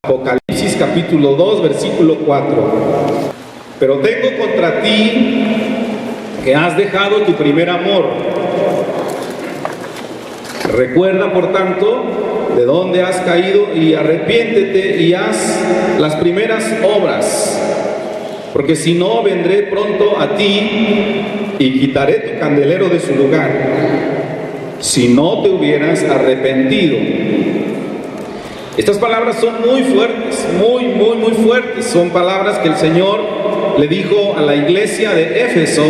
Apocalipsis capítulo 2, versículo 4. Pero tengo contra ti que has dejado tu primer amor. Recuerda, por tanto, de dónde has caído y arrepiéntete y haz las primeras obras. Porque si no, vendré pronto a ti y quitaré tu candelero de su lugar, si no te hubieras arrepentido. Estas palabras son muy fuertes, muy fuertes. Son palabras que el Señor le dijo a la iglesia de Éfeso,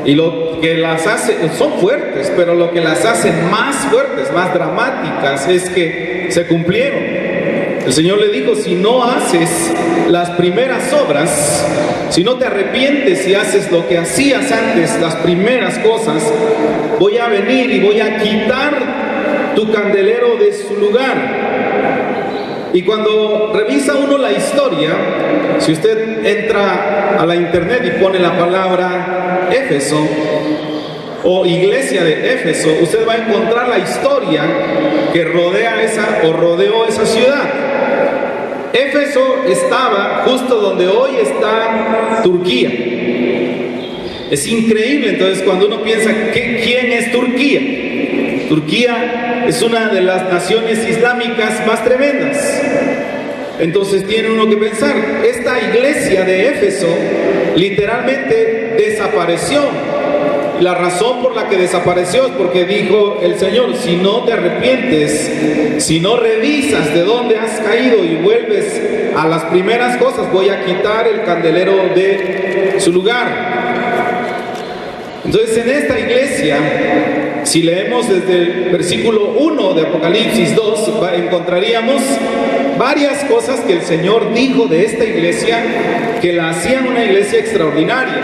y lo que las hace, son fuertes, pero lo que las hace más fuertes, más dramáticas, es que se cumplieron. El Señor le dijo: si no haces las primeras obras, si no te arrepientes y haces lo que hacías antes, las primeras cosas, voy a venir y voy a quitar tu candelero de su lugar. Y cuando revisa uno la historia, si usted entra a la internet y pone la palabra Éfeso o iglesia de Éfeso, usted va a encontrar la historia que rodeó esa ciudad. Éfeso estaba justo donde hoy está Turquía. Es increíble. Entonces, cuando uno piensa, ¿quién es Turquía? Turquía es una de las naciones islámicas más tremendas. Entonces tiene uno que pensar, esta iglesia de Éfeso literalmente desapareció. Y la razón por la que desapareció es porque dijo el Señor: si no te arrepientes, si no revisas de dónde has caído y vuelves a las primeras cosas, voy a quitar el candelero de su lugar. Entonces, en esta iglesia, si leemos desde el versículo 1 de Apocalipsis 2, encontraríamos varias cosas que el Señor dijo de esta iglesia que la hacían una iglesia extraordinaria,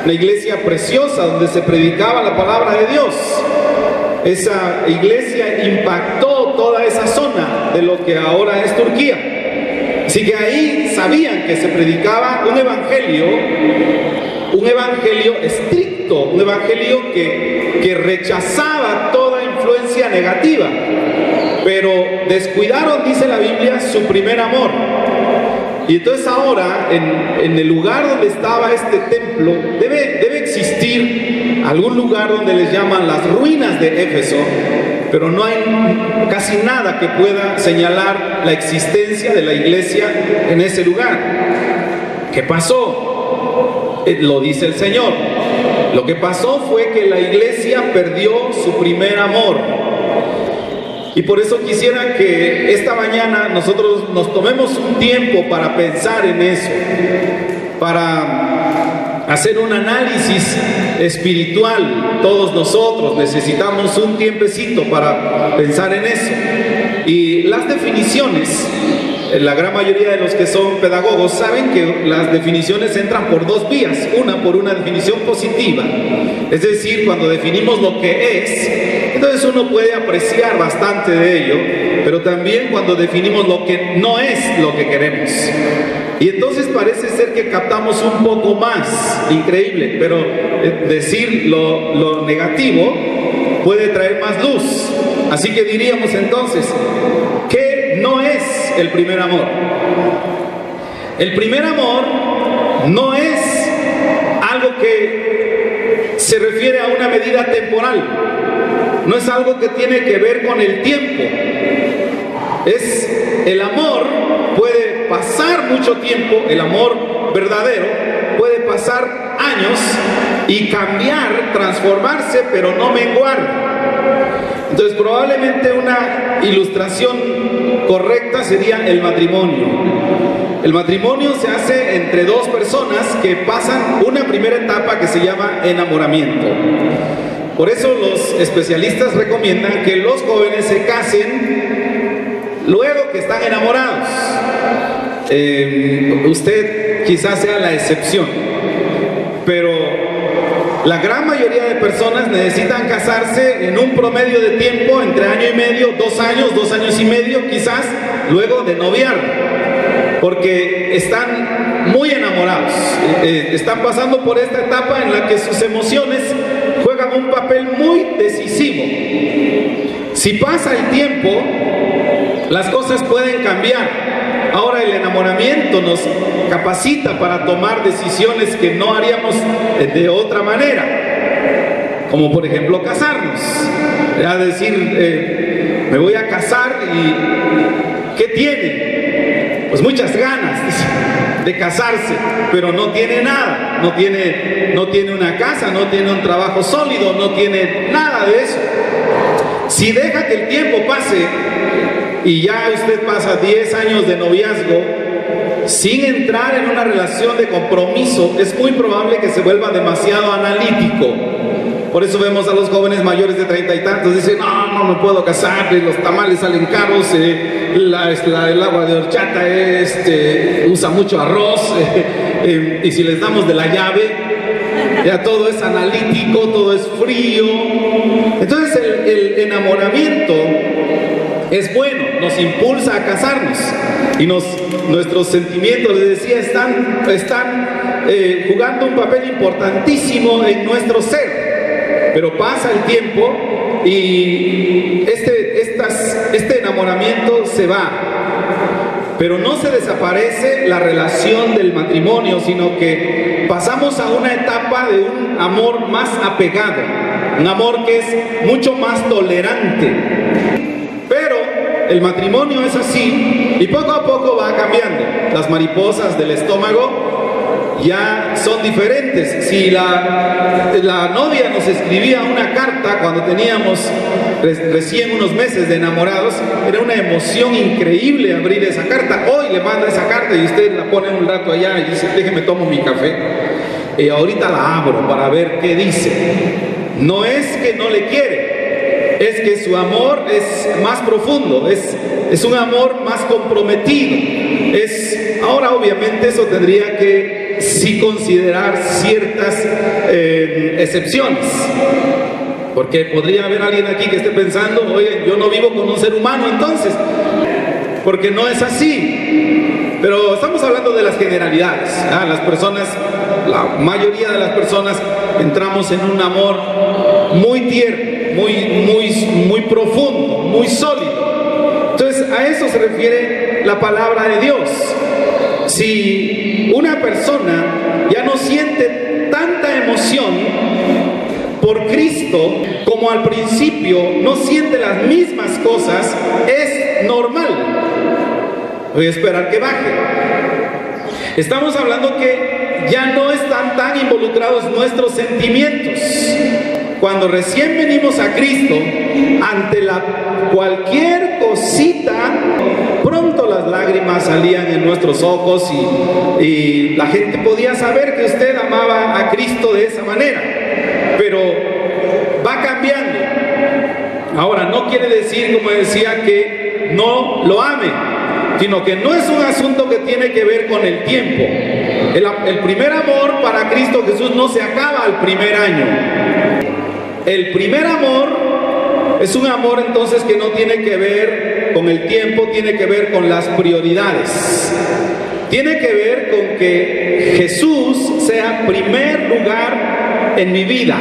una iglesia preciosa donde se predicaba la palabra de Dios. Esa iglesia impactó toda esa zona de lo que ahora es Turquía. Así que ahí sabían que se predicaba un evangelio estricto, un evangelio que rechazaba toda influencia negativa. Pero descuidaron, dice la Biblia, su primer amor. Y entonces ahora, en el lugar donde estaba este templo, debe existir algún lugar donde les llaman las ruinas de Éfeso, pero no hay casi nada que pueda señalar la existencia de la iglesia en ese lugar. ¿Qué pasó? Lo dice el Señor. Lo que pasó fue que la iglesia perdió su primer amor. Y por eso quisiera que esta mañana nosotros nos tomemos un tiempo para pensar en eso, para hacer un análisis espiritual. Todos nosotros necesitamos un tiempecito para pensar en eso. Y las definiciones, la gran mayoría de los que son pedagogos saben que las definiciones entran por dos vías. Una, por una definición positiva, es decir, cuando definimos lo que es, entonces uno puede apreciar bastante de ello, pero también cuando definimos lo que no es lo que queremos. Y entonces parece ser que captamos un poco más, increíble, pero decir lo negativo puede traer más luz. Así que diríamos entonces, ¿qué no es el primer amor? El primer amor no es algo que se refiere a una medida temporal, no es algo que tiene que ver con el tiempo. El amor puede pasar mucho tiempo, el amor verdadero puede pasar años y cambiar, transformarse, pero no menguar. Entonces, probablemente una ilustración correcta sería el matrimonio. El matrimonio se hace entre dos personas que pasan una primera etapa que se llama enamoramiento. Por eso los especialistas recomiendan que los jóvenes se casen luego que están enamorados. Usted quizás sea la excepción, pero la gran mayoría de personas necesitan casarse en un promedio de tiempo entre año y medio, 2 años, 2 años y medio, quizás luego de noviar, porque están muy enamorados, están pasando por esta etapa en la que sus emociones juegan un papel muy decisivo. Si pasa el tiempo, las cosas pueden cambiar. enamoramiento nos capacita para tomar decisiones que no haríamos de otra manera, como por ejemplo casarnos. Es decir, me voy a casar y ¿qué tiene? Pues muchas ganas de casarse, pero no tiene nada, no tiene una casa, no tiene un trabajo sólido, no tiene nada de eso. Si deja que el tiempo pase y ya usted pasa 10 años de noviazgo sin entrar en una relación de compromiso, es muy probable que se vuelva demasiado analítico. Por eso vemos a los jóvenes mayores de 30 y tantos, dicen, no me puedo casar, los tamales salen caros, el agua de horchata usa mucho arroz, y si les damos de la llave, ya todo es analítico, todo es frío. Entonces el enamoramiento es bueno, nos impulsa a casarnos y nuestros sentimientos, les decía, están jugando un papel importantísimo en nuestro ser. Pero pasa el tiempo y este enamoramiento se va. Pero no se desaparece la relación del matrimonio, sino que pasamos a una etapa de un amor más apegado, un amor que es mucho más tolerante. Pero el matrimonio es así y poco a poco va cambiando. Las mariposas del estómago ya son diferentes. Si la novia nos escribía una carta cuando teníamos recién unos meses de enamorados, era una emoción increíble abrir esa carta. Hoy le manda esa carta y usted la pone un rato allá y dice, déjeme tomo mi café, ahorita la abro para ver qué dice. No es que no le quiere, es que su amor es más profundo, es un amor más comprometido. Ahora obviamente eso tendría que sí considerar ciertas excepciones, porque podría haber alguien aquí que esté pensando, oye, yo no vivo con un ser humano entonces, porque no es así. Pero estamos hablando de las generalidades. Las personas, la mayoría de las personas entramos en un amor muy tierno, muy profundo, muy sólido. Entonces a eso se refiere la palabra de Dios. Si una persona ya no siente tanta emoción por Cristo como al principio, no siente las mismas cosas, es normal. Voy a esperar que baje. Estamos hablando que ya no están tan involucrados nuestros sentimientos. Cuando recién venimos a Cristo, ante cualquier cosita, pronto las lágrimas salían en nuestros ojos y la gente podía saber que usted amaba a Cristo de esa manera, pero va cambiando. Ahora, no quiere decir, como decía, que no lo ame, sino que no es un asunto que tiene que ver con el tiempo. El primer amor para Cristo Jesús no se acaba al primer año. El primer amor es un amor entonces que no tiene que ver con el tiempo, tiene que ver con las prioridades. Tiene que ver con que Jesús sea primer lugar en mi vida.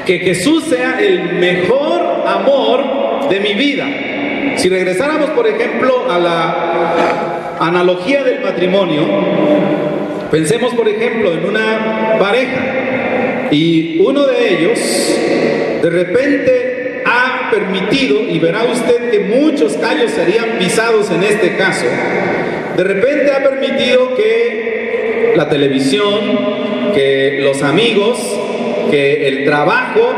Que Jesús sea el mejor amor de mi vida. Si regresáramos, por ejemplo, a la analogía del matrimonio, pensemos, por ejemplo, en una pareja y uno de ellos de repente ha permitido, y verá usted que muchos callos serían pisados en este caso, de repente ha permitido que la televisión, que los amigos, que el trabajo,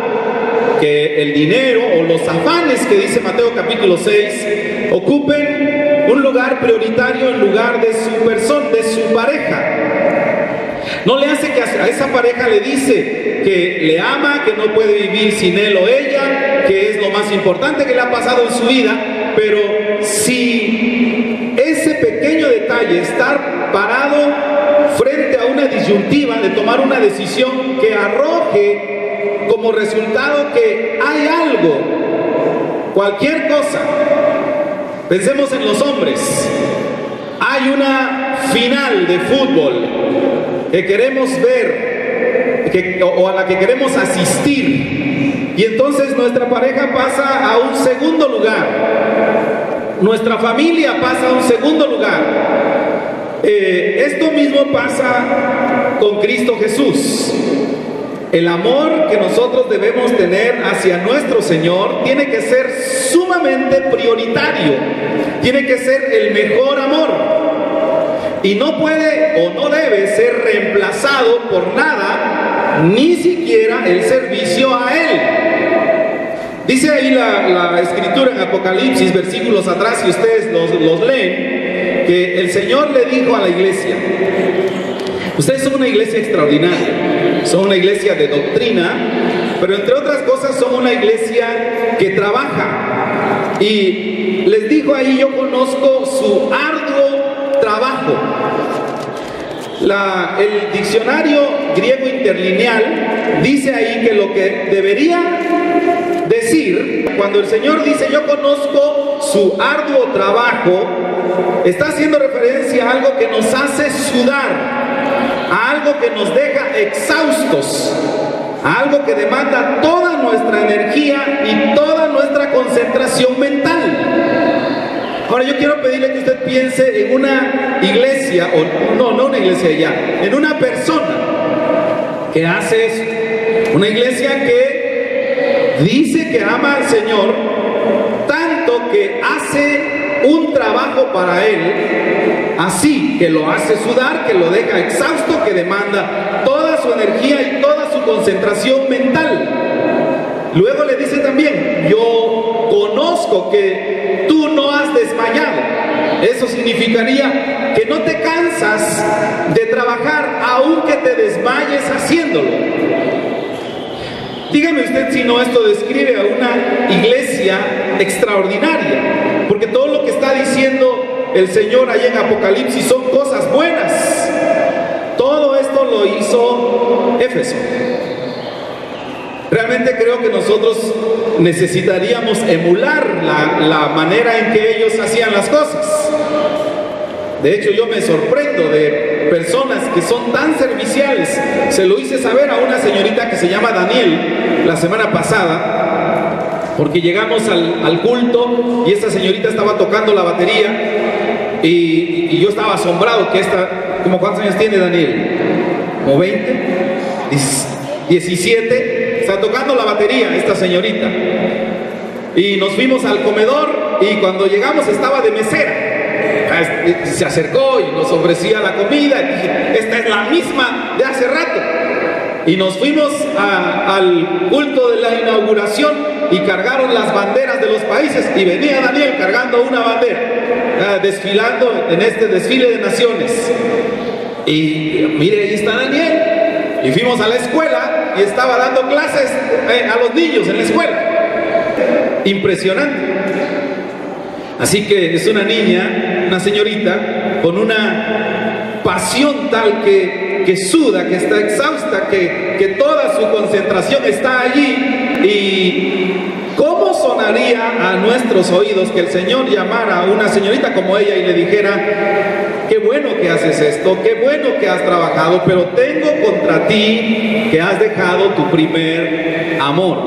que el dinero o los afanes que dice Mateo capítulo 6 ocupen un lugar prioritario en lugar de su persona, de su pareja. No le hace caso a esa pareja, le dice que le ama, que no puede vivir sin él o ella, que es lo más importante que le ha pasado en su vida. Pero si ese pequeño detalle, estar parado frente a una disyuntiva de tomar una decisión que arroje como resultado que hay algo, cualquier cosa, pensemos en los hombres, hay una final de fútbol que queremos ver o a la que queremos asistir, y entonces nuestra pareja pasa a un segundo lugar. nuestra familia pasa a un segundo lugar. Esto mismo pasa con Cristo Jesús. El amor que nosotros debemos tener hacia nuestro Señor tiene que ser sumamente prioritario, tiene que ser el mejor amor, y no puede o no debe ser reemplazado por nada, ni siquiera el servicio a Él. Dice ahí la Escritura en Apocalipsis, versículos atrás, si ustedes los leen, que el Señor le dijo a la iglesia: ustedes son una iglesia extraordinaria, son una iglesia de doctrina, pero entre otras cosas son una iglesia que trabaja. Y les dijo ahí: yo conozco su arduo trabajo. El diccionario griego interlineal dice ahí que lo que debería decir, cuando el Señor dice yo conozco su arduo trabajo, está haciendo referencia a algo que nos hace sudar, a algo que nos deja exhaustos, a algo que demanda toda nuestra energía y toda nuestra concentración mental. Ahora yo quiero pedirle que usted piense en una iglesia, o no una iglesia ya, en una persona que hace eso, una iglesia que dice que ama al Señor, tanto que hace un trabajo para Él, así que lo hace sudar, que lo deja exhausto, que demanda toda su energía y toda su concentración mental. Luego le dice también: yo conozco que tú no has desmayado. Eso significaría que no te cansas de trabajar, aunque te desmayes haciéndolo. Dígame usted si no esto describe a una iglesia extraordinaria, porque todo lo que está diciendo el Señor allá en Apocalipsis son cosas buenas. Todo esto lo hizo Éfeso. Realmente creo que nosotros necesitaríamos emular la manera en que ellos hacían las cosas. De hecho, yo me sorprendo de personas que son tan serviciales. Se lo hice saber a una señorita que se llama Daniel la semana pasada, porque llegamos al culto y esta señorita estaba tocando la batería y yo estaba asombrado que ¿cómo cuántos años tiene Daniel? ¿Como 20? 17. Está tocando la batería esta señorita. Y nos fuimos al comedor y cuando llegamos estaba de mesera. Se acercó y nos ofrecía la comida. Y dije: esta es la misma de hace rato. Y nos fuimos al culto de la inauguración y cargaron las banderas de los países. Y venía Daniel cargando una bandera, desfilando en este desfile de naciones. Y mire, ahí está Daniel. Y fuimos a la escuela y estaba dando clases a los niños en la escuela. Impresionante. Así que es una niña, una señorita, con una pasión tal que suda, que está exhausta, que toda su concentración está allí. Y ¿cómo sonaría a nuestros oídos que el Señor llamara a una señorita como ella y le dijera: qué bueno que haces esto, qué bueno que has trabajado, pero tengo contra ti que has dejado tu primer amor?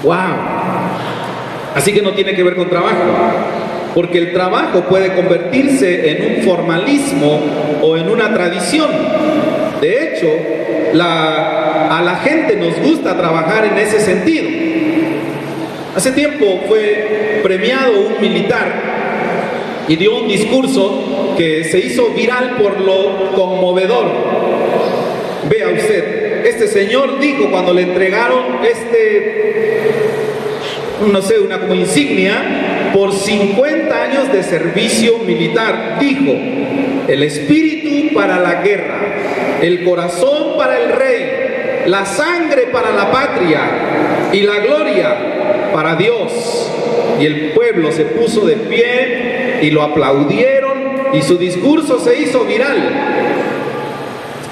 ¡Wow! Así que no tiene que ver con trabajo, porque el trabajo puede convertirse en un formalismo o en una tradición. De hecho, a la gente nos gusta trabajar en ese sentido. Hace tiempo fue premiado un militar y dio un discurso que se hizo viral por lo conmovedor. Vea usted, este señor dijo cuando le entregaron una como insignia por 50 años de servicio militar, dijo: el espíritu para la guerra, el corazón para el rey, la sangre para la patria y la gloria para Dios. Y el pueblo se puso de pie y lo aplaudieron y su discurso se hizo viral.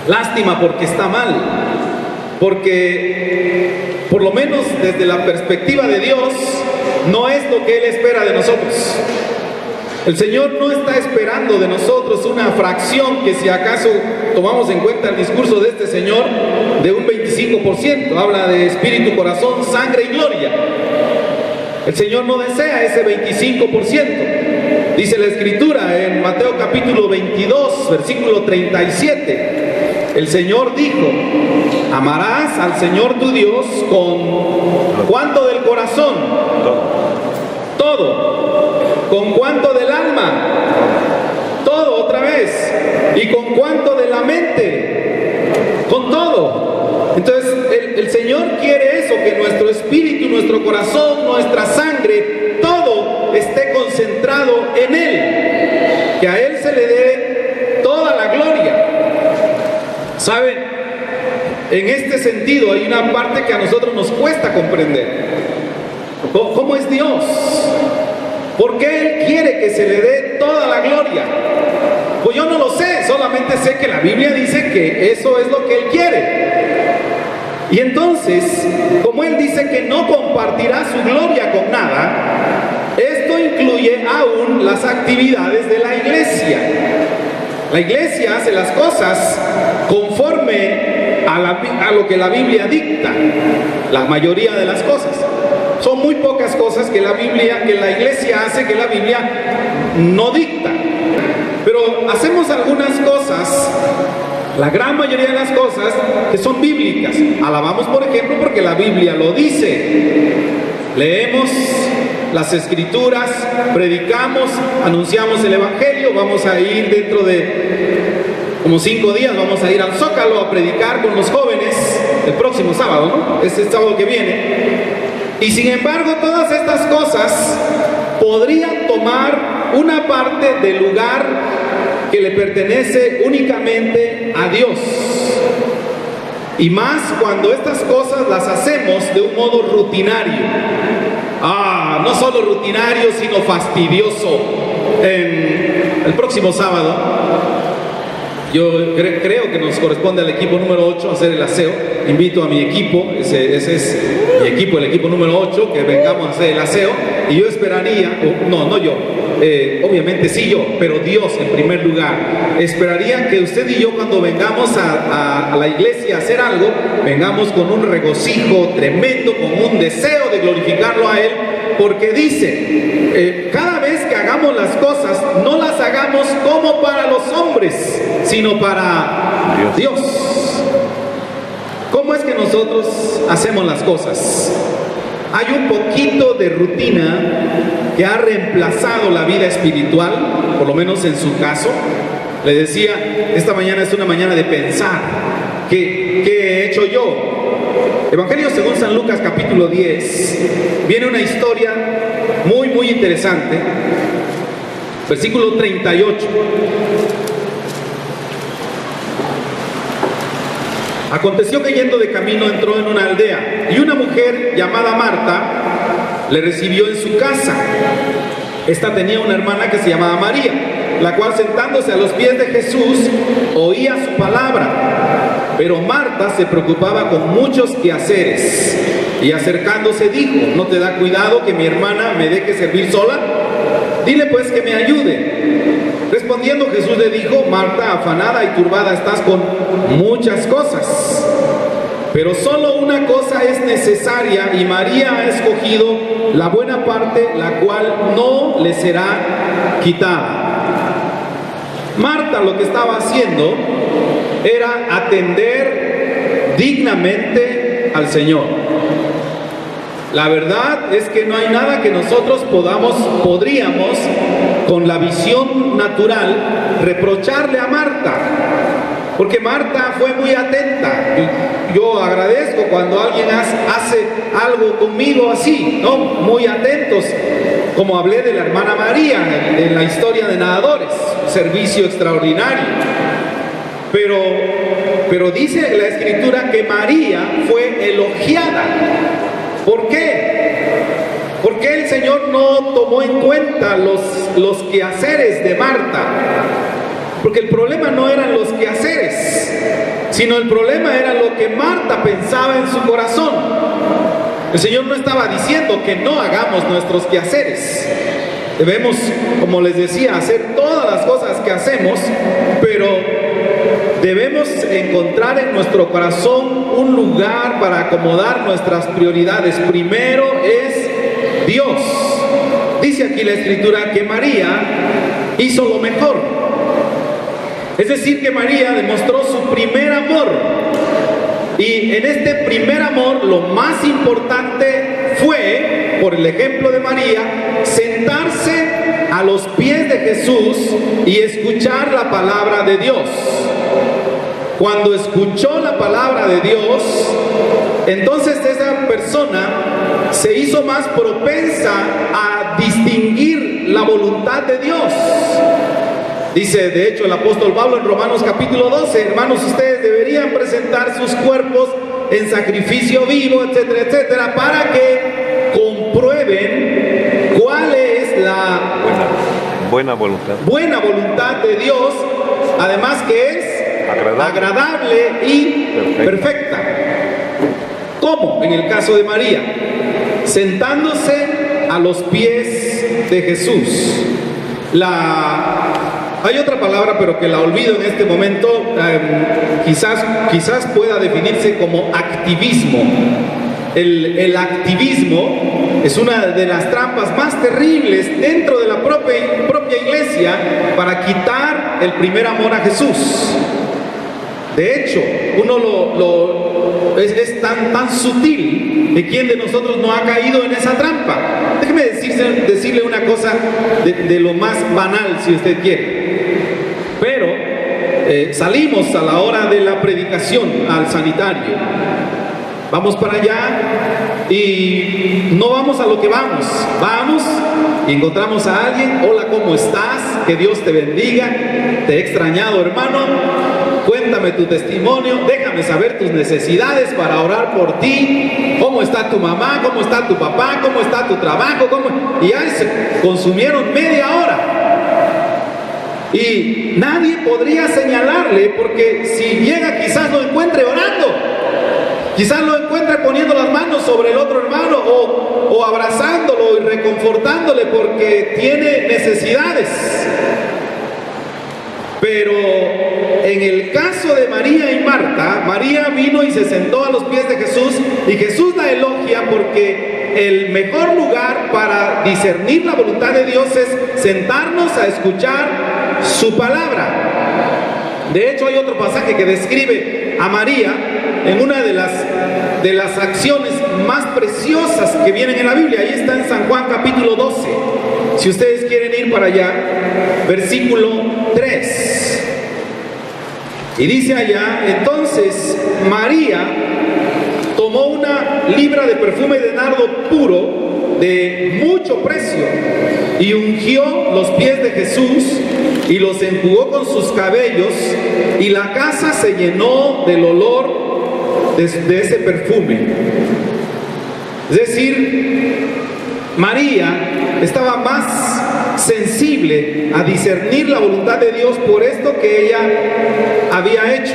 Lástima porque está mal, porque por lo menos desde la perspectiva de Dios no es lo que Él espera de nosotros. El Señor no está esperando de nosotros una fracción, que si acaso tomamos en cuenta el discurso de este señor, de un 25%. Habla de espíritu, corazón, sangre y gloria. El Señor no desea ese 25%. Dice la Escritura en Mateo capítulo 22, versículo 37. El Señor dijo: amarás al Señor tu Dios con ¿cuánto del corazón? Todo. ¿Con cuánto del alma? Todo otra vez. ¿Y con cuánto de la mente? Con todo. Entonces el Señor quiere eso, que nuestro espíritu, nuestro corazón, nuestra sangre, todo esté concentrado en Él, que a Él se le dé toda la gloria. ¿Saben? En este sentido hay una parte que a nosotros nos cuesta comprender. ¿Cómo es Dios? ¿Por qué Él quiere que se le dé toda la gloria? Pues yo no lo sé, solamente sé que la Biblia dice que eso es lo que Él quiere. Y entonces, como Él dice que no compartirá su gloria con nada, esto incluye aún las actividades de la iglesia. La iglesia hace las cosas conforme a lo que la Biblia dicta, la mayoría de las cosas. Son muy pocas cosas que la iglesia hace que la Biblia no dicta. Pero hacemos algunas cosas, la gran mayoría de las cosas, que son bíblicas. Alabamos, por ejemplo, porque la Biblia lo dice. Leemos las Escrituras, predicamos, anunciamos el Evangelio. Vamos a ir dentro de como 5 días, vamos a ir al Zócalo a predicar con los jóvenes el próximo sábado, ¿no? Este sábado que viene. Y sin embargo, todas estas cosas podrían tomar una parte del lugar que le pertenece únicamente a Dios. Y más cuando estas cosas las hacemos de un modo rutinario. No solo rutinario, sino fastidioso. El próximo sábado, yo creo que nos corresponde al equipo número 8 hacer el aseo. Invito a mi equipo, ese es mi equipo, el equipo número 8, que vengamos a hacer el aseo. Y yo esperaría, no yo, obviamente sí yo, pero Dios en primer lugar. Esperaría que usted y yo, cuando vengamos a la iglesia a hacer algo, vengamos con un regocijo tremendo, con un deseo de glorificarlo a Él. Porque dice, cada vez que hagamos las cosas, no las hagamos como para los hombres, sino para Dios. ¿Cómo es que nosotros hacemos las cosas? Hay un poquito de rutina que ha reemplazado la vida espiritual, por lo menos en su caso. Le decía, esta mañana es una mañana de pensar. ¿Qué he hecho yo? Evangelio según San Lucas capítulo 10, viene una historia muy muy interesante, versículo 38. Aconteció que yendo de camino entró en una aldea, y una mujer llamada Marta le recibió en su casa. Esta tenía una hermana que se llamaba María, la cual, sentándose a los pies de Jesús, oía su palabra. Pero Marta se preocupaba con muchos quehaceres, y acercándose dijo: ¿no te da cuidado que mi hermana me deje servir sola? Dile pues que me ayude. Respondiendo Jesús le dijo: Marta, afanada y turbada estás con muchas cosas, pero solo una cosa es necesaria, y María ha escogido la buena parte, la cual no le será quitada. Marta lo que estaba haciendo era atender dignamente al Señor. La verdad es que no hay nada que nosotros podríamos, con la visión natural, reprocharle a Marta, porque Marta fue muy atenta. Yo agradezco cuando alguien hace algo conmigo así, ¿no? Muy atentos, como hablé de la hermana María en la historia de nadadores, servicio extraordinario. Pero dice la Escritura que María fue elogiada. ¿Por qué? Porque el Señor no tomó en cuenta los quehaceres de Marta. Porque el problema no eran los quehaceres, sino el problema era lo que Marta pensaba en su corazón. El Señor no estaba diciendo que no hagamos nuestros quehaceres. Debemos, como les decía, hacer todas las cosas que hacemos, pero debemos encontrar en nuestro corazón un lugar para acomodar nuestras prioridades. Primero es Dios. Dice aquí la Escritura que María hizo lo mejor. Es decir, que María demostró su primer amor. Y en este primer amor lo más importante fue, por el ejemplo de María, sentarse a los pies de Jesús y escuchar la palabra de Dios. Cuando escuchó la palabra de Dios, entonces esa persona se hizo más propensa a distinguir la voluntad de Dios. Dice, de hecho, el apóstol Pablo en Romanos capítulo 12, hermanos, ustedes deberían presentar sus cuerpos en sacrificio vivo, etcétera, etcétera, para que comprueben cuál es la buena voluntad de Dios, además que es agradable y perfecta. ¿Cómo? En el caso de María, sentándose a los pies de Jesús. Hay otra palabra, pero que la olvido en este momento, quizás pueda definirse como activismo. El activismo es una de las trampas más terribles dentro de la propia iglesia para quitar el primer amor a Jesús. De hecho, es tan sutil que quien de nosotros no ha caído en esa trampa. Déjeme decirle una cosa de lo más banal, si usted quiere. Pero salimos a la hora de la predicación al sanitario. Vamos para allá y no vamos a lo que vamos. Vamos y encontramos a alguien. Hola, ¿cómo estás? Que Dios te bendiga. Te he extrañado, hermano. Cuéntame tu testimonio, déjame saber tus necesidades para orar por ti. ¿Cómo está tu mamá? ¿Cómo está tu papá? ¿Cómo está tu trabajo? Y ya se consumieron media hora. Y nadie podría señalarle, porque si llega quizás lo encuentre orando. Quizás lo encuentre poniendo las manos sobre el otro hermano o abrazándolo y reconfortándole porque tiene necesidades. Pero en el caso de María y Marta, María vino y se sentó a los pies de Jesús, y Jesús la elogia porque el mejor lugar para discernir la voluntad de Dios es sentarnos a escuchar su palabra. De hecho, hay otro pasaje que describe a María en una de las acciones más preciosas que vienen en la Biblia. Ahí está en San Juan capítulo 12. Si ustedes quieren ir para allá, versículo 3. Y dice allá, entonces María tomó una libra de perfume de nardo puro de mucho precio y ungió los pies de Jesús y los enjugó con sus cabellos, y la casa se llenó del olor de ese perfume. Es decir, María estaba más sensible a discernir la voluntad de Dios por esto que ella había hecho,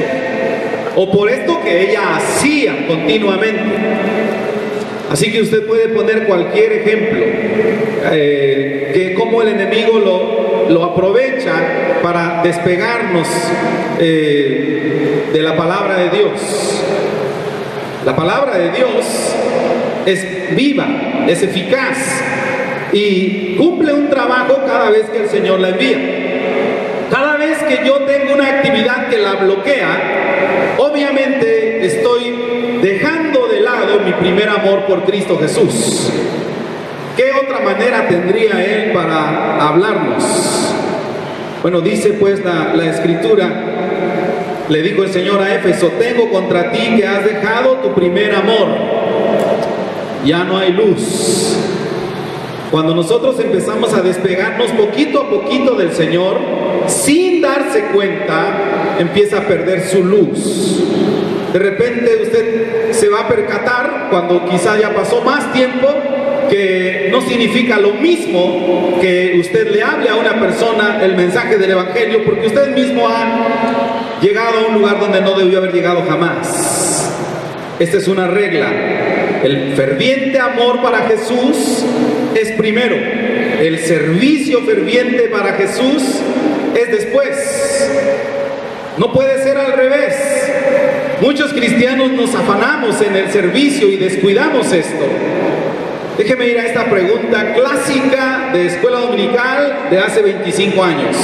o por esto que ella hacía continuamente. Así que usted puede poner cualquier ejemplo, que cómo el enemigo lo aprovecha para despegarnos de la palabra de Dios. La palabra de Dios es viva, es eficaz y cumple un trabajo cada vez que el Señor la envía. Cada vez que yo tengo una actividad que la bloquea, obviamente estoy dejando de lado mi primer amor por Cristo Jesús. ¿Qué otra manera tendría Él para hablarnos? Bueno, dice pues la Escritura, le dijo el Señor a Éfeso: tengo contra ti que has dejado tu primer amor. Ya no hay luz. Cuando nosotros empezamos a despegarnos poquito a poquito del Señor, sin darse cuenta, empieza a perder su luz. De repente usted se va a percatar, cuando quizá ya pasó más tiempo, que no significa lo mismo que usted le hable a una persona el mensaje del Evangelio, porque usted mismo ha llegado a un lugar donde no debió haber llegado jamás. Esta es una regla. El ferviente amor para Jesús es primero. El servicio ferviente para Jesús es después. No puede ser al revés. Muchos cristianos nos afanamos en el servicio y descuidamos esto. Déjeme ir a esta pregunta clásica de escuela dominical de hace 25 años.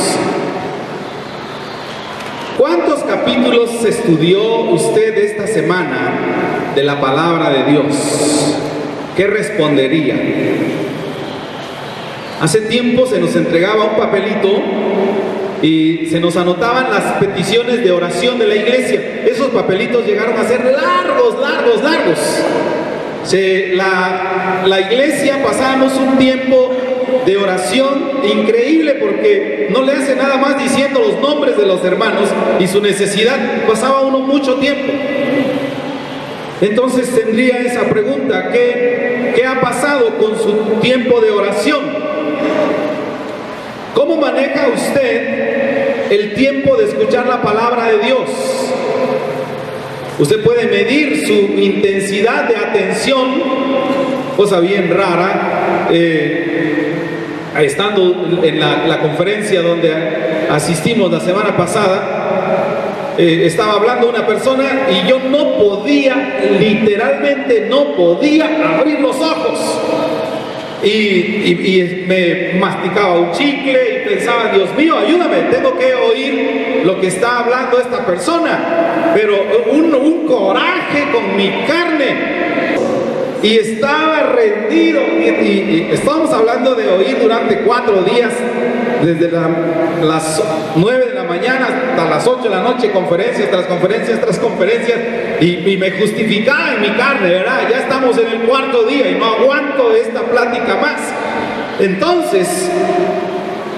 ¿Cuántos capítulos estudió usted esta semana de la palabra de Dios? ¿Qué respondería? Hace tiempo se nos entregaba un papelito y se nos anotaban las peticiones de oración de la iglesia. Esos papelitos llegaron a ser largos. La iglesia pasábamos un tiempo de oración increíble, porque no le hace nada más diciendo los nombres de los hermanos y su necesidad. Pasaba uno mucho tiempo. Entonces tendría esa pregunta: ¿qué ha pasado con su tiempo de oración? ¿Cómo maneja usted el tiempo de escuchar la palabra de Dios? Usted puede medir su intensidad de atención, cosa bien rara. Estando en la conferencia donde asistimos la semana pasada, estaba hablando una persona y yo no podía, literalmente no podía abrir los ojos. Y me masticaba un chicle y pensaba: Dios mío, ayúdame, tengo que oír lo que está hablando esta persona. Pero un coraje con mi carne. Y estaba rendido. Y estábamos hablando de oír durante 4 días, desde las 9 de la mañana hasta las 8 de la noche, conferencias tras conferencias, y me justificaba en mi carne, ¿verdad? Ya estamos en el 4.º día y no aguanto esta plática más. Entonces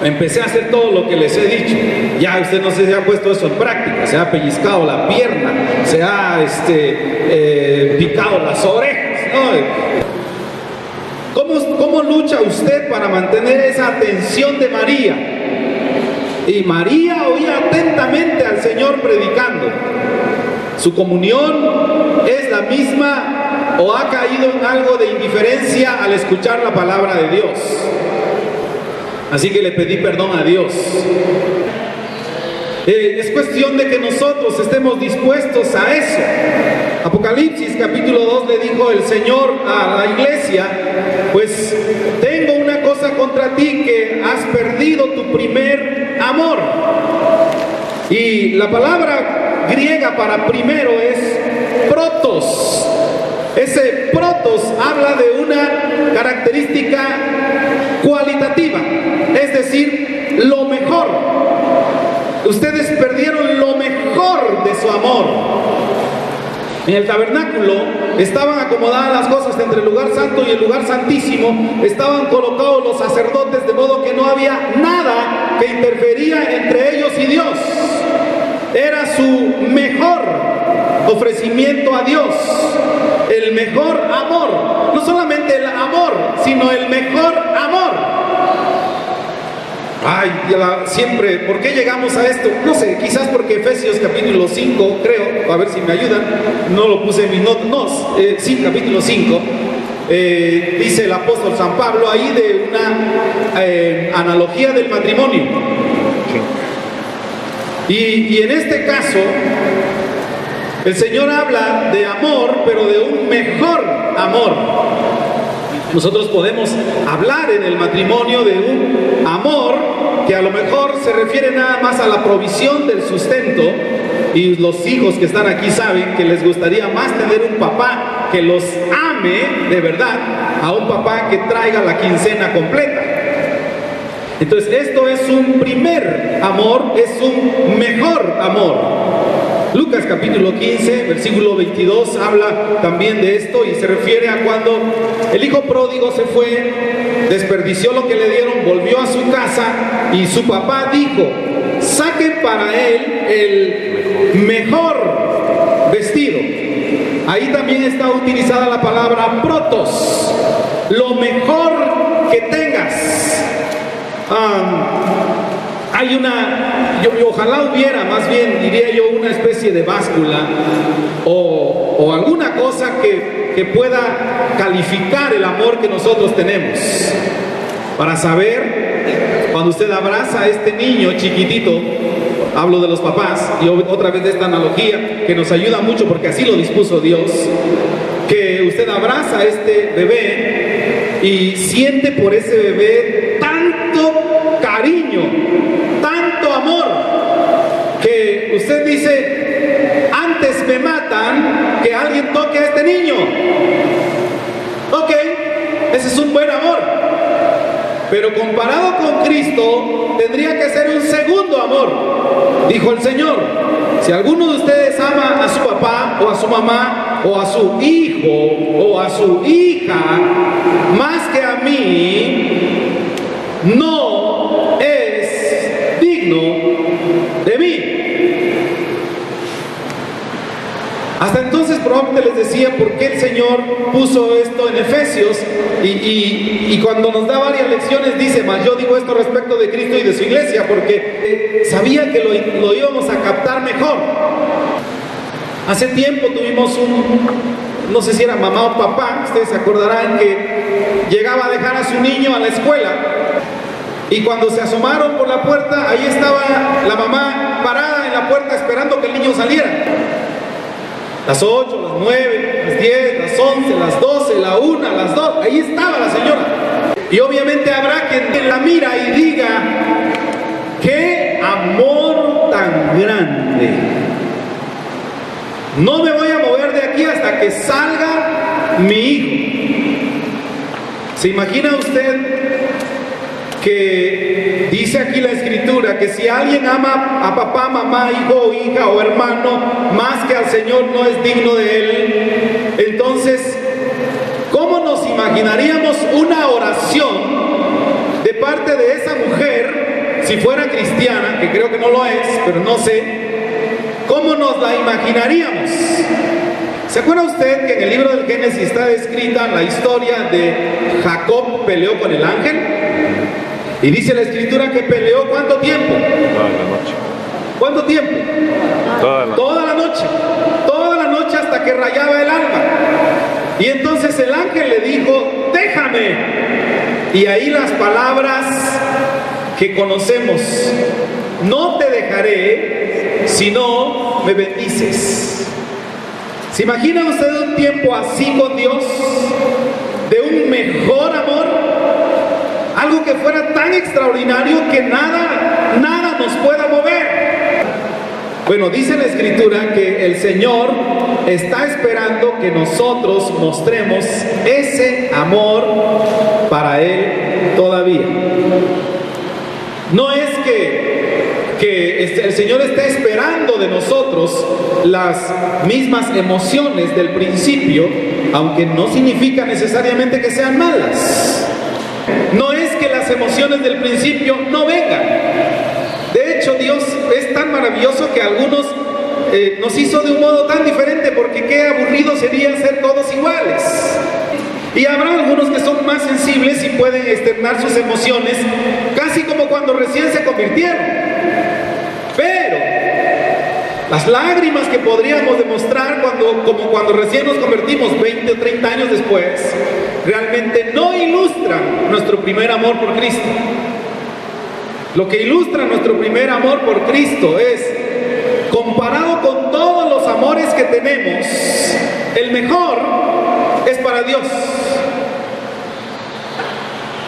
empecé a hacer todo lo que les he dicho. Ya usted no se ha puesto eso en práctica, se ha pellizcado la pierna, se ha picado las orejas, ¿no? ¿Cómo lucha usted para mantener esa atención de María? Y María oía atentamente al Señor predicando. ¿Su comunión es la misma o ha caído en algo de indiferencia al escuchar la palabra de Dios? Así que le pedí perdón a Dios. Es cuestión de que nosotros estemos dispuestos a eso. Apocalipsis capítulo 2 le dijo el Señor a la iglesia: pues tengo una cosa contra ti, que has perdido tu primer amor. Y la palabra griega para primero es protos. Ese protos habla de una característica cualitativa, es decir, lo mejor. Ustedes perdieron lo mejor de su amor. En el tabernáculo estaban acomodadas las cosas entre el lugar santo y el lugar santísimo. Estaban colocados los sacerdotes, de modo que no había nada que interfería entre ellos y Dios. Era su mejor ofrecimiento a Dios, el mejor amor. No solamente el amor, sino el mejor amor. Siempre, ¿por qué llegamos a esto? No sé, quizás porque Efesios capítulo 5, creo, a ver si me ayudan, no lo puse en mis notas, sí, capítulo 5, dice el apóstol San Pablo ahí de una analogía del matrimonio. Y en este caso, el Señor habla de amor, pero de un mejor amor. Nosotros podemos hablar en el matrimonio de un amor que a lo mejor se refiere nada más a la provisión del sustento, y los hijos que están aquí saben que les gustaría más tener un papá que los ame de verdad a un papá que traiga la quincena completa. Entonces esto es un primer amor, es un mejor amor. Lucas capítulo 15, versículo 22 habla también de esto y se refiere a cuando el hijo pródigo se fue, desperdició lo que le dieron, volvió a su casa y su papá dijo: saquen para él el mejor vestido. Ahí también está utilizada la palabra protos, lo mejor que tengas. Hay ojalá hubiera, más bien diría yo, una especie de báscula o alguna cosa que pueda calificar el amor que nosotros tenemos, para saber cuando usted abraza a este niño chiquitito. Hablo de los papás y otra vez de esta analogía que nos ayuda mucho porque así lo dispuso Dios, que usted abraza a este bebé y siente por ese bebé tanto cariño, tanto amor, que usted dice, antes me matan que alguien toque a este niño. Ok, ese es un buen amor, pero comparado con Cristo tendría que ser un segundo amor. Dijo el Señor: si alguno de ustedes ama a su papá o a su mamá o a su hijo o a su hija más que a mí, no es digno de mí. Hasta entonces probablemente les decía por qué el Señor puso esto en Efesios, y cuando nos da varias lecciones dice: mas yo digo esto respecto de Cristo y de su iglesia, porque sabía que lo íbamos a captar mejor. Hace tiempo tuvimos no sé si era mamá o papá, ustedes se acordarán, que llegaba a dejar a su niño a la escuela, y cuando se asomaron por la puerta, ahí estaba la mamá parada en la puerta esperando que el niño saliera. Las 8, las 9, las 10, las 11, las 12, la 1, las 2, ahí estaba la señora. Y obviamente habrá quien la mira y diga: ¡qué amor tan grande! No me voy a mover de aquí hasta que salga mi hijo. ¿Se imagina usted que dice aquí la Escritura que si alguien ama a papá, mamá, hijo o hija o hermano más que al Señor, no es digno de él? Entonces, ¿cómo nos imaginaríamos una oración de parte de esa mujer, si fuera cristiana, que creo que no lo es, pero no sé, cómo nos la imaginaríamos? ¿Se acuerda usted que en el libro del Génesis está descrita la historia de Jacob peleó con el ángel? Y dice la Escritura que peleó ¿cuánto tiempo? Toda la noche. ¿Cuánto tiempo? Toda la noche. Toda la noche hasta que rayaba el alba. Y entonces el ángel le dijo: déjame. Y ahí las palabras que conocemos: no te dejaré si no me bendices. ¿Se imagina usted un tiempo así con Dios? De un mejor amor, algo que fuera tan extraordinario que nada nos pueda mover. Bueno, dice la Escritura que el Señor está esperando que nosotros mostremos ese amor para Él todavía. No es que el Señor esté esperando de nosotros las mismas emociones del principio, aunque no significa necesariamente que sean malas. No es que las emociones del principio no vengan. De hecho, Dios es tan maravilloso que a algunos nos hizo de un modo tan diferente, porque qué aburrido sería ser todos iguales. Y habrá algunos que son más sensibles y pueden externar sus emociones casi como cuando recién se convirtieron. Pero las lágrimas que podríamos demostrar como cuando recién nos convertimos 20 o 30 años después, realmente no ilustran nuestro primer amor por Cristo. Lo que ilustra nuestro primer amor por Cristo es, comparado con todos los amores que tenemos, el mejor es para Dios.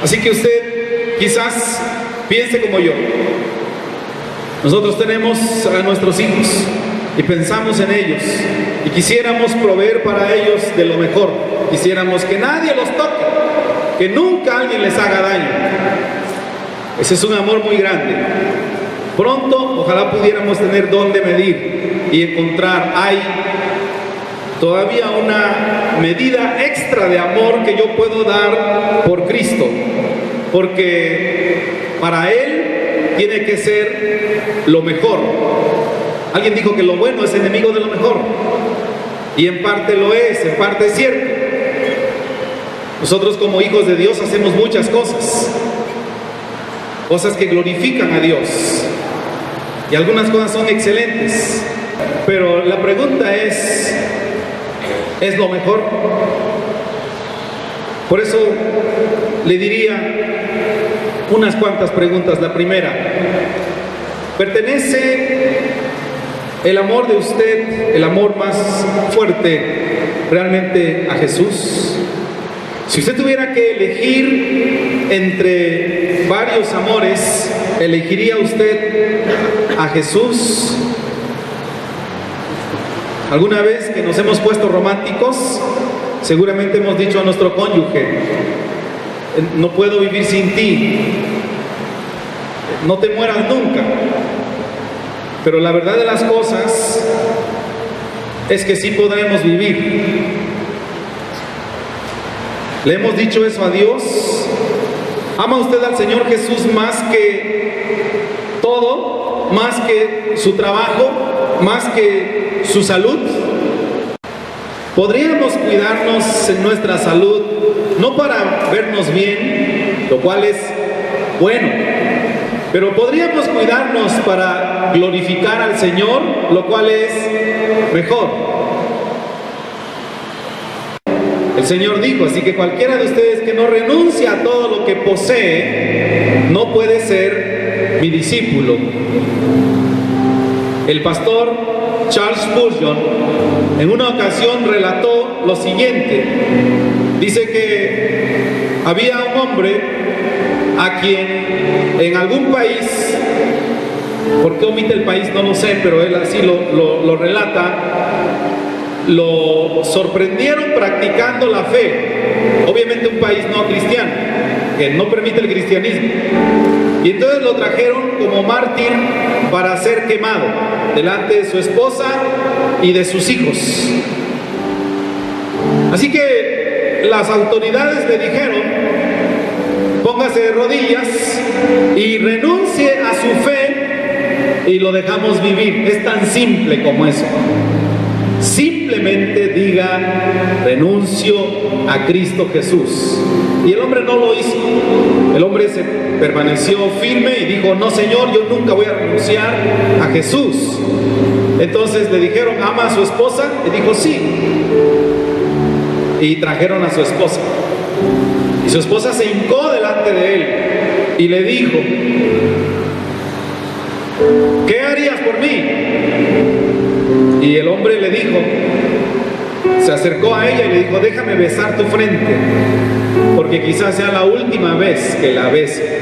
Así que usted quizás piense como yo. Nosotros tenemos a nuestros hijos y pensamos en ellos y quisiéramos proveer para ellos de lo mejor. Quisiéramos que nadie los toque, que nunca alguien les haga daño. Ese es un amor muy grande. Pronto ojalá pudiéramos tener dónde medir y encontrar, hay todavía una medida extra de amor que yo puedo dar por Cristo, porque para Él tiene que ser lo mejor. Alguien dijo que lo bueno es enemigo de lo mejor, y en parte lo es, en parte es cierto. Nosotros como hijos de Dios hacemos muchas cosas que glorifican a Dios, y algunas cosas son excelentes, pero la pregunta ¿es lo mejor? Por eso le diría unas cuantas preguntas. La primera: ¿pertenece el amor de usted, el amor más fuerte, realmente a Jesús? Si usted tuviera que elegir entre varios amores, ¿elegiría usted a Jesús? ¿Alguna vez que nos hemos puesto románticos, seguramente hemos dicho a nuestro cónyuge: no puedo vivir sin ti, no te mueras nunca? Pero la verdad de las cosas es que sí podremos vivir. ¿Le hemos dicho eso a Dios? ¿Ama usted al Señor Jesús más que todo? ¿Más que su trabajo? ¿Más que su salud? ¿Podríamos cuidarnos en nuestra salud, no para vernos bien, lo cual es bueno, pero podríamos cuidarnos para glorificar al Señor, lo cual es mejor? El Señor dijo: así que cualquiera de ustedes que no renuncia a todo lo que posee, no puede ser mi discípulo. El pastor Charles Spurgeon en una ocasión relató lo siguiente. Dice que había un hombre a quien en algún país, ¿por qué omite el país? No lo sé, pero él así lo relata. Lo sorprendieron practicando la fe, obviamente un país no cristiano, que no permite el cristianismo, y entonces lo trajeron como mártir para ser quemado delante de su esposa y de sus hijos. Así que las autoridades le dijeron: póngase de rodillas y renuncie a su fe y lo dejamos vivir. Es tan simple como eso. Simplemente diga: renuncio a Cristo Jesús. Y el hombre no lo hizo. El hombre se permaneció firme y dijo: no, Señor, yo nunca voy a renunciar a Jesús. Entonces le dijeron: ¿ama a su esposa? Y dijo: sí. Y trajeron a su esposa. Y su esposa se hincó delante de él y le dijo: ¿qué harías por mí? Y el hombre le dijo, se acercó a ella y le dijo: déjame besar tu frente, porque quizás sea la última vez que la bese.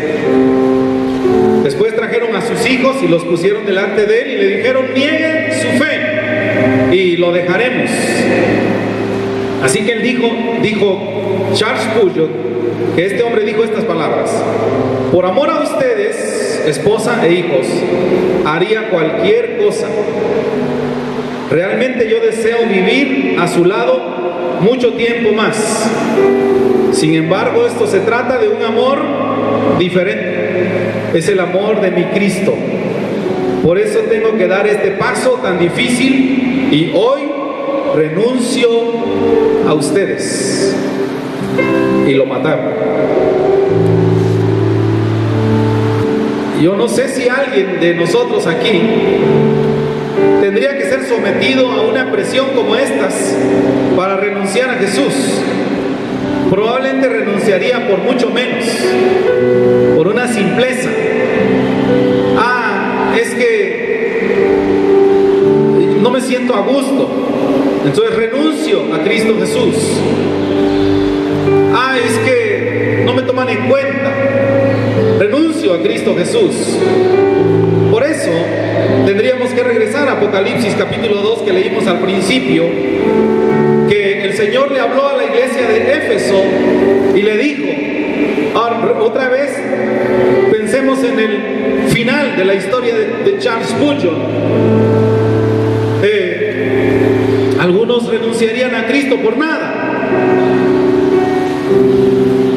Después trajeron a sus hijos y los pusieron delante de él y le dijeron: niegue su fe y lo dejaremos. Así que él dijo Charles Spurgeon, que este hombre dijo estas palabras: por amor a ustedes, esposa e hijos, haría cualquier cosa. Realmente yo deseo vivir a su lado mucho tiempo más. Sin embargo, esto se trata de un amor diferente. Es el amor de mi Cristo. Por eso tengo que dar este paso tan difícil y hoy renuncio a ustedes. Y lo mataron. Yo no sé si alguien de nosotros aquí tendría que ser sometido a una presión como estas para renunciar a Jesús. Probablemente renunciaría por mucho menos, por una simpleza. Es que no me siento a gusto, entonces renuncio a Cristo Jesús. Es que no me toman en cuenta, renuncio a Cristo Jesús. Por eso tendríamos que regresar a Apocalipsis capítulo 2 que leímos al principio, que el Señor le habló a la iglesia de Éfeso y le dijo, otra vez pensemos en el final de la historia de Charles Spurgeon. Algunos renunciarían a Cristo por nada,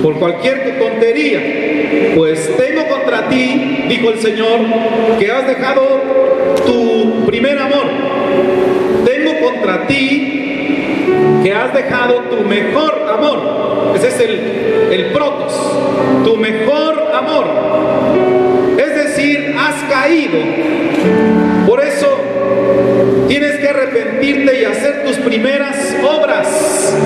por cualquier tontería. Pues tengo contra ti, dijo el Señor, que has dejado tu primer amor. Tengo contra ti que has dejado tu mejor amor. Ese es el protos, tu mejor amor. Es decir, has caído. Por eso tienes que arrepentirte y hacer tus primeras obras.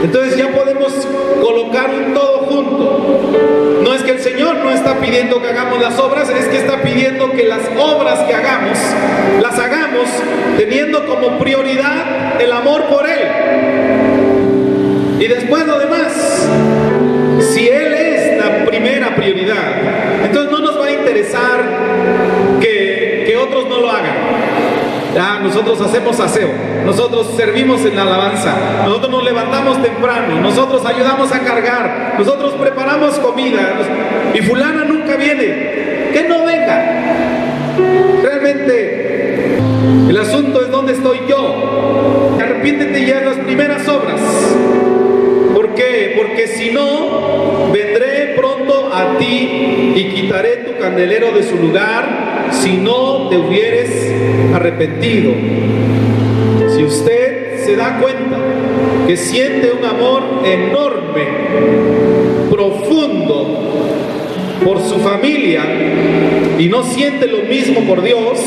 Entonces ya podemos colocar un todo junto. No es que el Señor no está pidiendo que hagamos las obras, es que está pidiendo que las obras que hagamos, las hagamos teniendo como prioridad el amor por Él. Y después lo demás. Si Él es la primera prioridad, entonces no nos va a interesar que otros no lo hagan. Nosotros hacemos aseo, nosotros servimos en la alabanza, nosotros nos levantamos temprano, nosotros ayudamos a cargar, nosotros preparamos comida, y fulana nunca viene. Que no venga. Realmente el asunto es dónde estoy yo. Arrepiéntete ya en las primeras obras. ¿Por qué? Porque si no, vendré pronto a ti y quitaré tu candelero de su lugar si no te hubieres arrepentido. Si usted se da cuenta que siente un amor enorme, profundo por su familia y no siente lo mismo por Dios,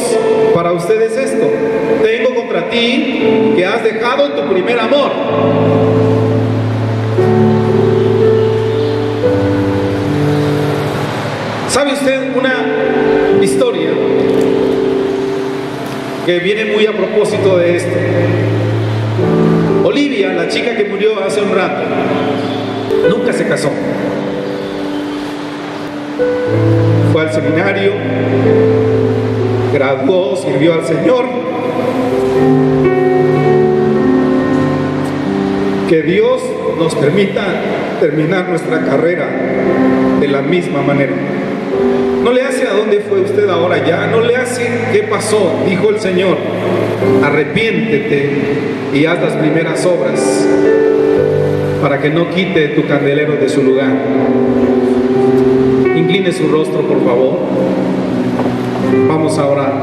para usted es esto: tengo contra ti que has dejado tu primer amor. ¿Sabe usted una historia que viene muy a propósito de esto? Olivia, la chica que murió hace un rato, nunca se casó. Fue al seminario, graduó, sirvió al Señor. Que Dios nos permita terminar nuestra carrera de la misma manera. No le hace a dónde fue usted ahora ya, no le hace qué pasó, dijo el Señor. Arrepiéntete y haz las primeras obras para que no quite tu candelero de su lugar. Incline su rostro, por favor. Vamos a orar.